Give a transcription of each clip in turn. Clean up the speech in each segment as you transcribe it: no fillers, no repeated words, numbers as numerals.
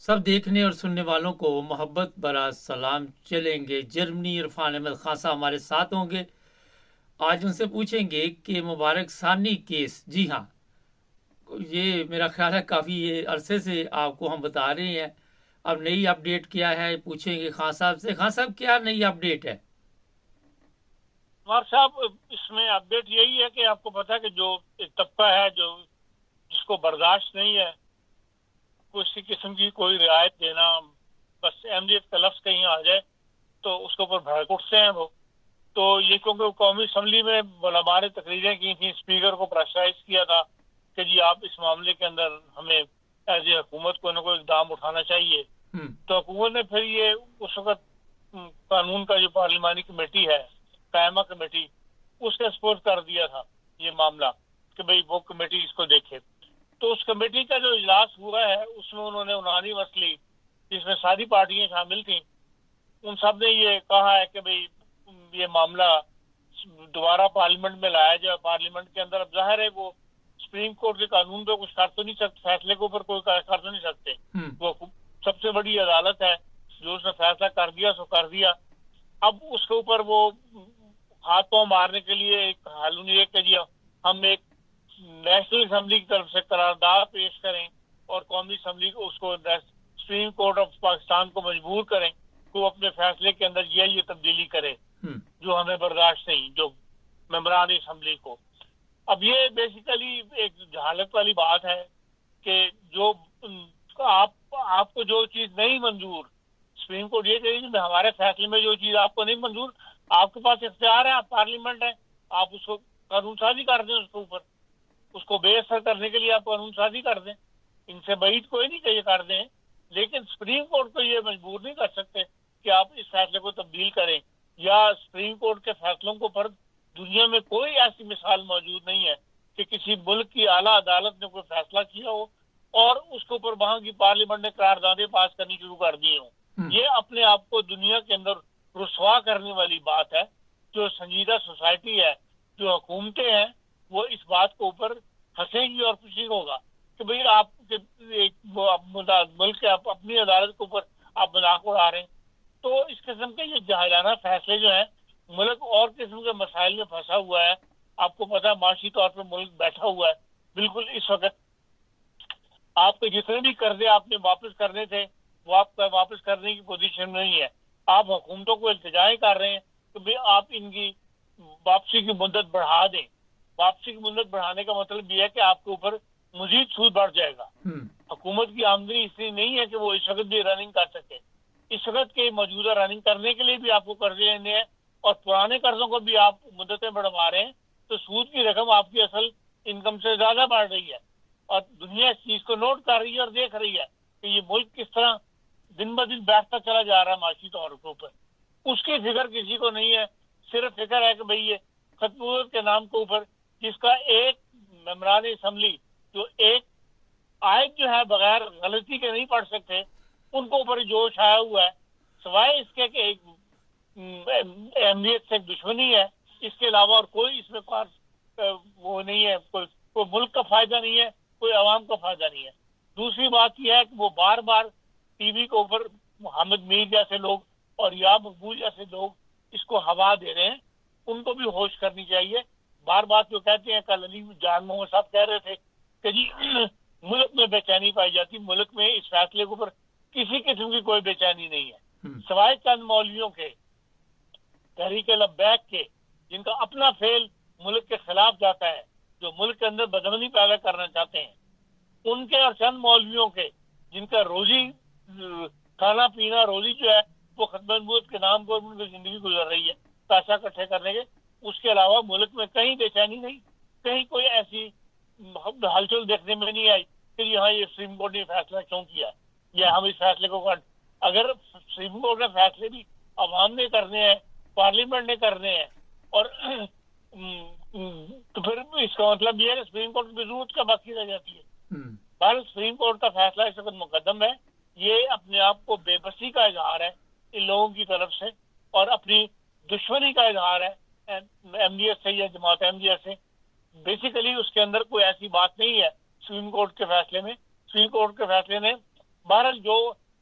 सब देखने और सुनने वालों को मोहब्बत भरा सलाम। चलेंगे जर्मनी, इरफान अहमद खान साहब हमारे साथ होंगे। आज उनसे पूछेंगे कि मुबारक सानी केस, जी हाँ, ये मेरा ख्याल है काफ़ी ये अरसे से आपको हम बता रहे हैं। अब नई अपडेट क्या है पूछेंगे खान साहब से। खान साहब, क्या नई अपडेट है? कुमार साहब, इसमें अपडेट यही है कि आपको पता है कि जो एक तबका है जो जिसको बर्दाश्त नहीं है किसी किस्म की कोई रियायत देना, बस अहमियत का लफ्ज कहीं आ जाए तो उसके ऊपर भड़क उठते हैं वो। तो ये क्योंकि कौमी असम्बली में बुलामा ने तकरीरें की थी, स्पीकर को प्रेशराइज किया था कि जी आप इस मामले के अंदर हमें एज ए हुकूमत को न कोई इकदाम उठाना चाहिए। तो हुकूमत ने फिर ये उस वक्त कानून का जो पार्लिमानी कमेटी है, कायमा कमेटी, उसके सपोर्ट कर दिया था ये मामला कि भाई वो कमेटी इसको देखे। तो उस कमेटी का जो इजलास हुआ है उसमें उन्होंने उनानी मसली, जिसमें सारी पार्टियां शामिल थी, उन सब ने ये कहा है कि भाई ये मामला दोबारा पार्लियामेंट में लाया जाए। पार्लियामेंट के अंदर अब जाहिर है वो सुप्रीम कोर्ट के कानून पे कुछ कर तो नहीं सकते, फैसले के ऊपर कोई कर तो नहीं सकते। वो सबसे बड़ी अदालत है, जो उसने फैसला कर दिया सो कर दिया। अब उसके ऊपर वो हाथ पांव मारने के लिए एक हालून ये कि जी हम एक नेशनल असेंबली की तरफ से करारदाद पेश करें और कौमी असेंबली को उसको सुप्रीम कोर्ट ऑफ पाकिस्तान को मजबूर करें कि वो अपने फैसले के अंदर ये तब्दीली करे जो हमें बर्दाश्त नहीं, जो मेंबरान असेंबली को। अब ये बेसिकली एक जहालत वाली बात है कि जो आपको जो चीज नहीं मंजूर, सुप्रीम कोर्ट ये कहेगी हमारे फैसले में जो चीज आपको नहीं मंजूर, आपके पास इख्तियार है, आप पार्लियामेंट है, आप उसको कानून साजी कर दें, उसके ऊपर उसको बेअसर करने के लिए आप कानून साजी कर दें। इनसे बईद कोई नहीं कि ये कर दें, लेकिन सुप्रीम कोर्ट को ये मजबूर नहीं कर सकते कि आप इस फैसले को तब्दील करें। या सुप्रीम कोर्ट के फैसलों को पर दुनिया में कोई ऐसी मिसाल मौजूद नहीं है कि किसी मुल्क की आला अदालत ने कोई फैसला किया हो और उसके ऊपर वहां की पार्लियामेंट ने करारदादें पास करनी शुरू कर दी हो। ये अपने आप को दुनिया के अंदर रुसवा करने वाली बात है। जो संजीदा सोसाइटी है, जो हुकूमतें हैं, वो इस बात के ऊपर हंसेंगी और खुशी होगा कि भाई आप मुल्क के आप अपनी अदालत के ऊपर आप मजाक उड़ा रहे हैं। तो इस किस्म के ये जाहिराना फैसले जो है, मुल्क और किस्म के मसाइल में फंसा हुआ है। आपको पता है माशी तौर पर मुल्क बैठा हुआ है बिल्कुल इस वक्त। आपके जितने भी कर्जे आपने वापस करने थे वो आप वापस करने की पोजीशन में नहीं है। आप हुकूमतों को इल्तिजाएं कर रहे हैं तो भाई आप इनकी वापसी की मुद्दत बढ़ा दें। वापसी की मुद्दत बढ़ाने का मतलब ये है कि आपके ऊपर मजीद सूद बढ़ जाएगा। हुकूमत की आमदनी इसलिए नहीं है कि वो इस वक्त भी रनिंग कर सके। इस वक्त के मौजूदा रनिंग करने के लिए भी आपको कर्जे लेने हैं और पुराने कर्जों को भी आप मुद्दतें बढ़वा रहे हैं, तो सूद की रकम आपकी असल इनकम से ज्यादा बढ़ रही है। और दुनिया इस चीज को नोट कर रही है और देख रही है कि ये मुल्क किस तरह दिन ब दिन बैठता चला जा रहा है माशी तौर के ऊपर। उसकी फिक्र किसी को नहीं है। सिर्फ फिक्र है कि भाई ये खतबूत के नाम के ऊपर जिसका एक मेंबरान असेंबली जो एक आयत जो है बगैर गलती के नहीं पढ़ सकते, उनको ऊपर जोश आया हुआ है। सिवाय इसके कि एक अहमियत से दुश्मनी है, इसके अलावा और कोई इसमें वो नहीं है। कोई मुल्क का फायदा नहीं है, कोई आवाम का फायदा नहीं है। दूसरी बात यह है कि वो बार बार टीवी के ऊपर मोहम्मद मीर जैसे लोग और या मकबूल जैसे लोग इसको हवा दे रहे हैं, उनको भी होश करनी चाहिए। बार बार जो कहते हैं, कल अली जान मोहम्मद साहब कह रहे थे कि जी मुल्क में बेचैनी पाई जाती, मुल्क में इस फैसले के ऊपर किसी किस्म की कोई बेचैनी नहीं है सिवाय चंद मौलवियों के, तहरीक लब्बैक के, जिनका अपना फेल मुल्क के खिलाफ जाता है, जो मुल्क के अंदर बदमनी पैदा करना चाहते हैं, उनके और चंद मौलवियों के जिनका रोजी खाना पीना रोजी जो है वो खतमत के नाम पर उनकी जिंदगी गुजर रही है पैसा इकट्ठे करने के। उसके अलावा मुल्क में कहीं बेचैनी नहीं, कहीं कोई ऐसी हलचल देखने में नहीं आई कि यहाँ ये सुप्रीम कोर्ट ने फैसला क्यों किया या हम इस फैसले को अगर सुप्रीम कोर्ट के फैसले भी अवाम ने करने हैं, पार्लियामेंट ने करने हैं, और तो फिर इसका मतलब ये है सुप्रीम कोर्ट की जरूरत का बाकी रह जाती है। भारत सुप्रीम कोर्ट का फैसला इस वक्त मुकदम है। ये अपने आप को बेबसी का इजहार है इन लोगों की तरफ से और अपनी दुश्मनी का इजहार है एमडीएस से या जमात अहमदिया से। बेसिकली उसके अंदर कोई ऐसी बात नहीं है सुप्रीम कोर्ट के फैसले में। सुप्रीम कोर्ट के फैसले ने बहरहाल जो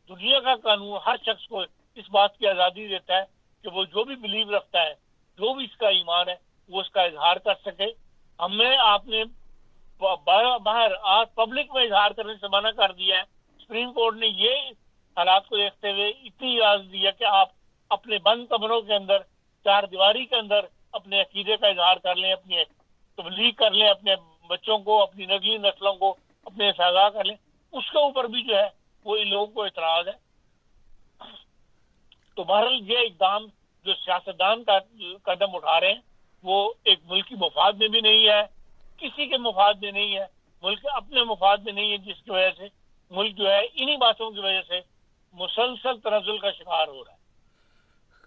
दुनिया का कानून हर शख्स को इस बात की आज़ादी देता है कि वो जो भी बिलीव रखता है, जो भी इसका ईमान है, वो उसका इजहार कर सके। हमें आपने बाहर आज पब्लिक में इजहार करने से मना कर दिया है। सुप्रीम कोर्ट ने ये हालात को देखते हुए इतनी इजाजत दी है कि आप अपने बंद कमरों के अंदर, चार दीवारी के अंदर अपने अकीदे का इजहार कर लें, अपनी तबलीग कर लें, अपने बच्चों को, अपनी नगली नस्लों को अपने से आगाह कर लें। उसके ऊपर भी जो है वो इन लोगों को इतराज है। तो बहरहाल ये इकदाम जो सियासतदान का कदम उठा रहे हैं वो एक मुल्क की मफाद में भी नहीं है, किसी के मफाद में नहीं है, मुल्क अपने मफाद में नहीं है, जिसकी वजह से मुल्क जो है इन्हीं बातों की वजह से मुसलसल तनजुल का शिकार हो रहा है।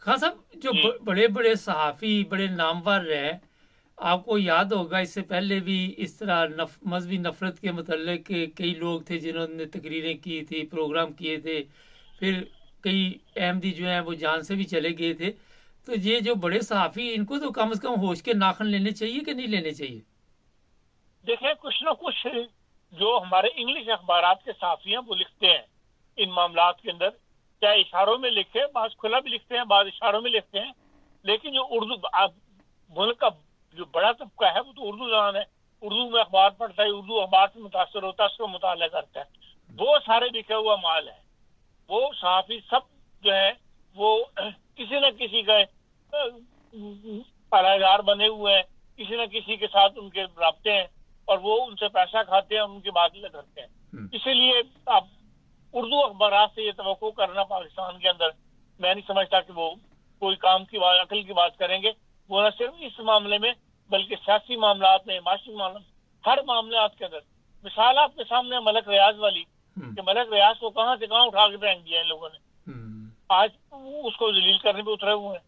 खान साहब, जो बड़े बड़े सहाफ़ी, बड़े नामवर रहे, आपको याद होगा इससे पहले भी इस तरह मजहबी नफरत के मतलब कई लोग थे जिन्होंने तकरीरें की थी, प्रोग्राम किए थे, फिर कई अहमदी जो हैं वो जान से भी चले गए थे। तो ये जो बड़े सहाफ़ी, इनको तो कम से कम होश के नाखन लेने चाहिए कि नहीं लेने चाहिए? देखें, कुछ ना कुछ जो हमारे इंग्लिश अखबारात के सहाफ़ी हैं वो लिखते हैं इन मामलात के अंदर, चाहे इशारों में लिखे, बाज़ खुला भी लिखते हैं, बाज़ इशारों में लिखते हैं, लेकिन जो उर्दू मुल्क का जो बड़ा तबका है वो तो उर्दू ज़बान है, उर्दू में अखबार पढ़ता है, उर्दू अखबार से मुतासर होता है, उसको मुताला करता है, वो सारे बिखा हुआ माल है। वो सहाफ़ी सब जो है वो किसी न किसी का पहरेदार बने हुए हैं, किसी न किसी के साथ उनके राब्ते हैं और वो उनसे पैसा खाते हैं और उनकी बातें करते हैं। इसीलिए आप उर्दू अखबार से ये तवक्को करना पाकिस्तान के अंदर, मैं नहीं समझता कि वो कोई काम की बात, अकल की बात करेंगे। वो न सिर्फ इस मामले में बल्कि सियासी मामलात में, माशी मामला, हर मामलात के अंदर। मिसाल आपके सामने मलक रियाज वाली, कि मलक रियाज को कहाँ से कहाँ उठा के फेंक दिया इन लोगों ने, आज उसको जलील करने पे उतरे हुए हैं।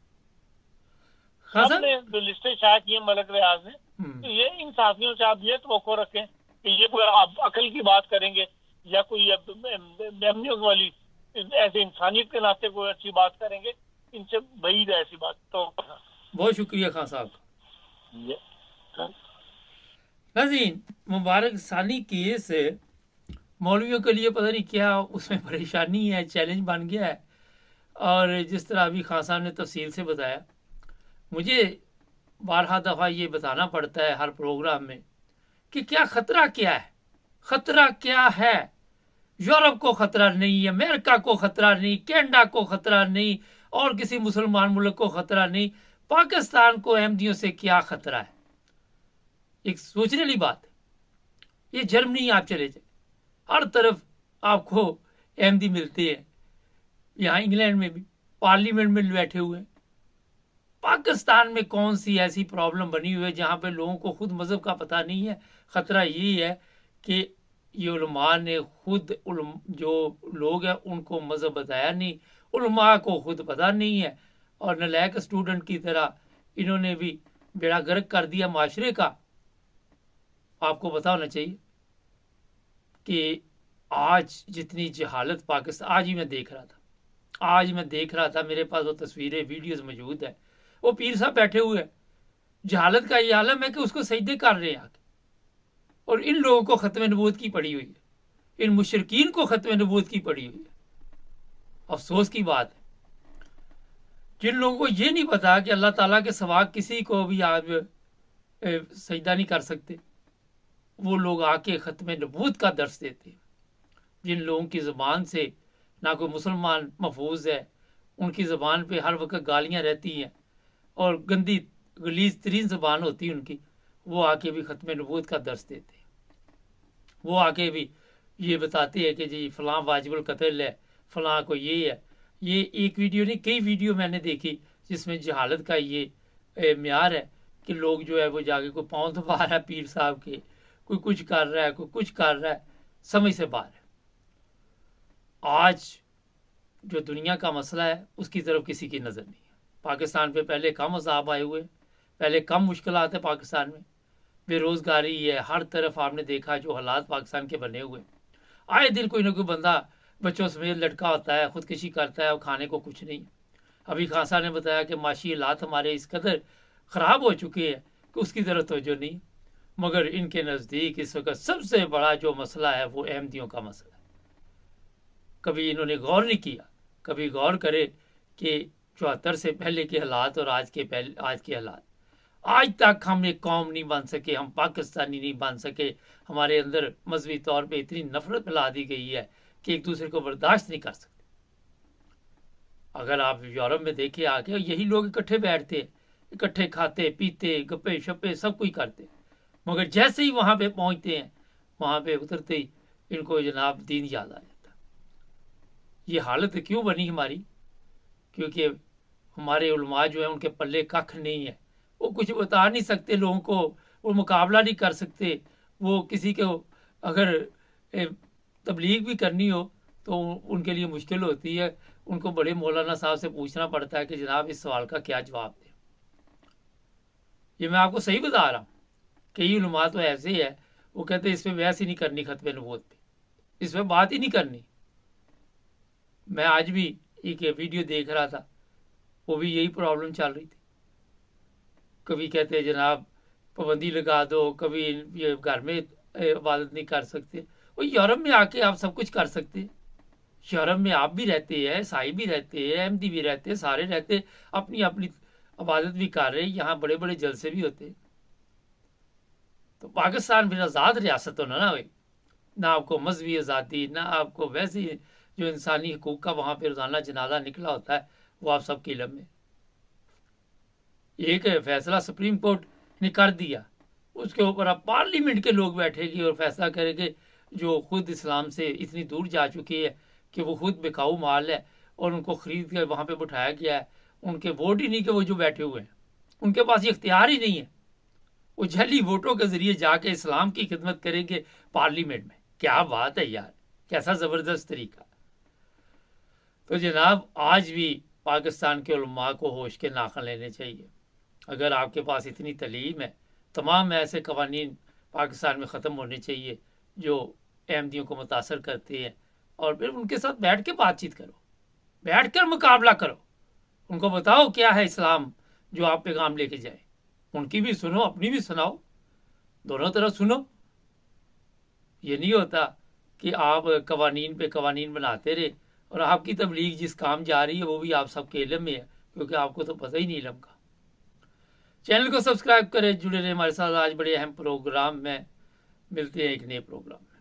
सबने जो लिस्टें शाया की है मलक रियाज ने, तो ये इन साथियों से आप ये तवक्को रखें कि ये कोई आप अकल की बात करेंगे या कोई बेहमियों वाली ऐसे इंसानियत के नाते कोई अच्छी बात करेंगे, इनसे बईद है ऐसी बात। तो बहुत शुक्रिया खान साहब। नाज़रीन, मुबारक सानी केस मौलवियों के लिए पता नहीं क्या उसमें परेशानी है, चैलेंज बन गया है। और जिस तरह अभी खान साहब ने तफसील से बताया, मुझे बारहा दफ़ा ये बताना पड़ता है हर प्रोग्राम में कि क्या ख़तरा क्या है, ख़तरा क्या है। यूरोप को ख़तरा नहीं, अमेरिका को ख़तरा नहीं, कनाडा को ख़तरा नहीं, और किसी मुसलमान मुल्क को ख़तरा नहीं, पाकिस्तान को अहमदियों से क्या ख़तरा है। एक सोचने वाली बात है। ये जर्मनी आप चले जाए, हर तरफ आपको अहमदी मिलते हैं, यहाँ इंग्लैंड में भी पार्लियामेंट में बैठे हुए हैं। पाकिस्तान में कौन सी ऐसी प्रॉब्लम बनी हुई है जहाँ पे लोगों को खुद मज़हब का पता नहीं है। ख़तरा यही है कि ये उलमा ने खुद जो लोग हैं उनको मज़हब बताया नहीं, उलमा को खुद पता नहीं है, और नलायक स्टूडेंट की तरह इन्होंने भी बेड़ा गर्क कर दिया माशरे का। आपको पता होना चाहिए कि आज जितनी जहालत पाकिस्तान, आज ही मैं देख रहा था, मेरे पास वो तस्वीरें वीडियोस मौजूद है। वो पीर साहब बैठे हुए हैं, जहालत का ये आलम है कि उसको सजदे कर रहे हैं आके, और इन लोगों को खत्म नबूवत की पड़ी हुई है, इन मुशरिकीन को खत्म नबूवत की पड़ी हुई है। अफसोस की बात है जिन लोगों को ये नहीं पता कि अल्लाह ताला के सिवा किसी को भी आप सजदा नहीं कर सकते, वो लोग आके खत्म नबूवत का दर्स देते हैं। जिन लोगों की ज़बान से ना कोई मुसलमान महफूज है, उनकी ज़बान पे हर वक्त गालियाँ रहती हैं और गंदी गलीज तरीन ज़बान होती है उनकी, वो आके भी ख़त्म नबूवत का दर्स देते हैं। वो आके भी ये बताते हैं कि जी फ़लाँ वाजिबुल कत्ल है, फ़लाँ को ये है। ये एक वीडियो नहीं, कई वीडियो मैंने देखी जिसमें जहालत का ये म्यार है कि लोग जो है वो जाके कोई पाँव दबा रहा है पीर साहब के, कोई कुछ कर रहा है, कोई कुछ कर रहा है, समझ से बाहर है। आज जो दुनिया का मसला है उसकी तरफ किसी की नज़र नहीं है। पाकिस्तान पे पहले कम अज़ाब आए हुए, पहले कम मुश्किलात है पाकिस्तान में, बेरोज़गारी है, हर तरफ आपने देखा जो हालात पाकिस्तान के बने हुए। आए दिन कोई ना कोई बंदा बच्चों समेत लटका होता है, ख़ुदकशी करता है और खाने को कुछ नहीं। अभी खान साहब ने बताया कि माशी हालात हमारे इस कदर ख़राब हो चुके हैं कि उसकी तरफ तवज्जो नहीं। मगर इनके नज़दीक इस वक्त सबसे बड़ा जो मसला है वो अहमदियों का मसला है। कभी इन्होंने गौर नहीं किया। कभी गौर करे कि 74 से पहले के हालात और आज के हालात। आज तक हम एक कौम नहीं बन सके, हम पाकिस्तानी नहीं बन सके। हमारे अंदर मजहबी तौर पे इतनी नफरत फैला दी गई है कि एक दूसरे को बर्दाश्त नहीं कर सकते। अगर आप यूरोप में देखे आके, यही लोग इकट्ठे बैठते हैं, इकट्ठे खाते पीते गप्पे शप्पे सब कुछ करते, मगर जैसे ही वहाँ पे पहुँचते हैं, वहाँ पे उतरते ही इनको जनाब दीन याद आ जाता। ये हालत क्यों बनी हमारी? क्योंकि हमारे उलमा जो है उनके पल्ले कख नहीं है, वो कुछ बता नहीं सकते लोगों को, वो मुकाबला नहीं कर सकते। वो किसी को अगर तबलीग भी करनी हो तो उनके लिए मुश्किल होती है। उनको बड़े मौलाना साहब से पूछना पड़ता है कि जनाब इस सवाल का क्या जवाब दें। ये मैं आपको सही बता रहा हूँ। कई उलमा तो ऐसे है, वो कहते हैं इस पर बहस ही नहीं करनी, खत्मे नबूवत पे इस पर बात ही नहीं करनी। मैं आज भी एक वीडियो देख रहा था, वो भी यही प्रॉब्लम चल रही थी। कभी कहते हैं जनाब पाबंदी लगा दो, कभी ये घर में इबादत नहीं कर सकते। वो यूरोप में आके आप सब कुछ कर सकते हैं। यूरोप में आप भी रहते हैं, ईसाई भी रहते हैं, अहमदी भी रहते हैं, सारे रहते हैं, अपनी अपनी इबादत भी कर रहे हैं। यहाँ बड़े बड़े जलसे भी होते हैं। तो पाकिस्तान फिर आज़ाद रियासत होना ना भाई, ना आपको मजहबी आज़ादी, ना आपको वैसी जो इंसानी हकूक़ का वहाँ पे रोज़ाना जनाजा निकला होता है, वो आप सबके इल्म में। एक फैसला सुप्रीम कोर्ट ने कर दिया, उसके ऊपर अब पार्लियामेंट के लोग बैठेंगे और फैसला करेंगे, जो खुद इस्लाम से इतनी दूर जा चुकी है कि वो खुद बिकाऊ माल है और उनको खरीद के वहाँ पे बिठाया गया है। उनके वोट ही नहीं कि वो जो बैठे हुए हैं, उनके पास ये इख्तियार ही नहीं है। वो जली वोटों के जरिए जाके इस्लाम की खिदमत करेंगे पार्लियामेंट में। क्या बात है यार, कैसा ज़बरदस्त तरीका। तो जनाब आज भी पाकिस्तान के उलमा को होश के नाखन लेने चाहिए। अगर आपके पास इतनी तलीम है, तमाम ऐसे कवानीन पाकिस्तान में ख़त्म होने चाहिए जो अहमदियों को मुतासर करते हैं, और फिर उनके साथ बैठ के बातचीत करो, बैठ कर मुकाबला करो, उनको बताओ क्या है इस्लाम जो आप पैगाम लेके जाए। उनकी भी सुनो, अपनी भी सुनाओ, दोनों तरफ सुनो। ये नहीं होता कि आप कवानीन पे कवानीन बनाते रहे और आपकी तबलीग जिस काम जा रही है वो भी आप सबके इल्म में है, क्योंकि आपको तो पता ही नहीं इल्म का। चैनल को सब्सक्राइब करें, जुड़े रहे हमारे साथ। आज बड़े अहम प्रोग्राम में मिलते हैं एक नए प्रोग्राम में।